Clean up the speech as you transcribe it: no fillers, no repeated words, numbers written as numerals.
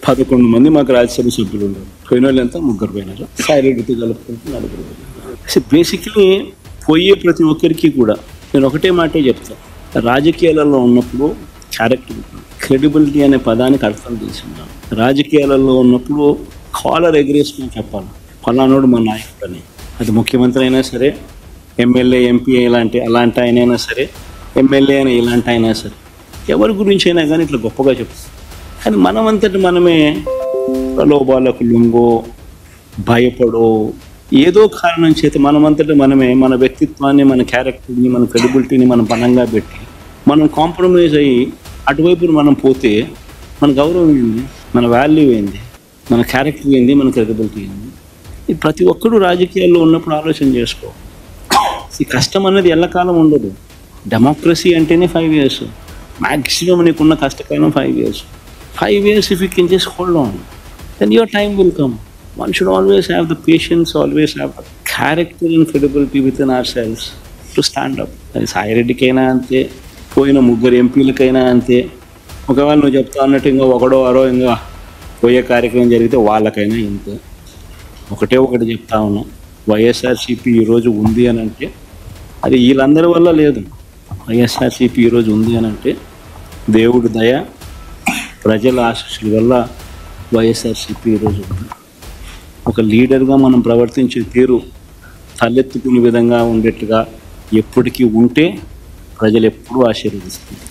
11 మంది మాకు రాజ్యసభ సభ్యులు ఉన్నారు. పోయిన వాళ్ళు ఎంత? 3 పోయినారు. సాయిరెడ్డితో కలుపుకుంటూ 4 పోయినారు. బేసిక్లీ పోయే ప్రతి ఒక్కరికి కూడా నేను ఒకటే మాటే చెప్తాను, రాజకీయాలలో ఉన్నప్పుడు క్యారెక్టర్, క్రెడిబిలిటీ అనే పదానికి అర్థం తీసుకున్నాను. రాజకీయాలలో ఉన్నప్పుడు కాలర్ ఎగరేసుకుని చెప్పాలి, ఫలానాడు మా నాయకుడు అని. అది ముఖ్యమంత్రి అయినా సరే, ఎమ్మెల్యే, ఎంపీ అలాంటి ఆయనైనా సరే, ఎమ్మెల్యే అయినా ఇలాంటి అయినా సరే, ఎవరి గురించి అయినా కానీ ఇట్లా గొప్పగా చెప్తాం. కానీ మనమంతటి మనమే ప్రలోభాలకు లొంగో, భయపడో, ఏదో కారణం చేత మనమంతటి మనమే మన వ్యక్తిత్వాన్ని, మన క్యారెక్టర్ని, మన క్రెడిబిలిటీని మనం పణంగా పెట్టి మనం కాంప్రమైజ్ అయ్యి అటువైపు మనం పోతే మన గౌరవం ఏంది, మన వాల్యూ ఏంది, మన క్యారెక్టర్ ఏంది, మన క్రెడిబిలిటీ ఏంది? ఇది ప్రతి ఒక్కరూ రాజకీయాల్లో ఉన్నప్పుడు ఆలోచన చేసుకో. ఈ కష్టం అనేది ఎల్లకాలం ఉండదు. డెమోక్రసీ అంటేనే 5 years. మ్యాక్సిమం నీకున్న కష్టకాలం 5 years. 5 years if you can just hold on, then your time will come. One should always have the patience, always have the character and credibility within ourselves to stand up. అది సాయిరెడ్డికైనా అంతే, పోయిన 3 ఎంపీలకైనా అంతే. ఒకవేళ నువ్వు చెప్తా అన్నట్టు ఇంకా ఒకడో అరో ఇంకా పోయే కార్యక్రమం జరిగితే వాళ్ళకైనా ఇంతే. ఒకటి చెప్తా ఉన్నా, వైఎస్ఆర్సీపీ ఈరోజు ఉంది అని అంటే అది వీళ్ళందరి వల్ల లేదు. వైఎస్ఆర్సీపీ ఈరోజు ఉంది అని అంటే దేవుడి దయ, ప్రజల ఆశీస్సుల వల్ల వైఎస్ఆర్సీపీ ఈరోజు ఉంది. ఒక లీడర్గా మనం ప్రవర్తించే తీరు తలెత్తుకునే విధంగా ఉండేట్టుగా ఎప్పటికీ ఉంటే ప్రజలు ఎప్పుడూ ఆశీర్వదిస్తారు.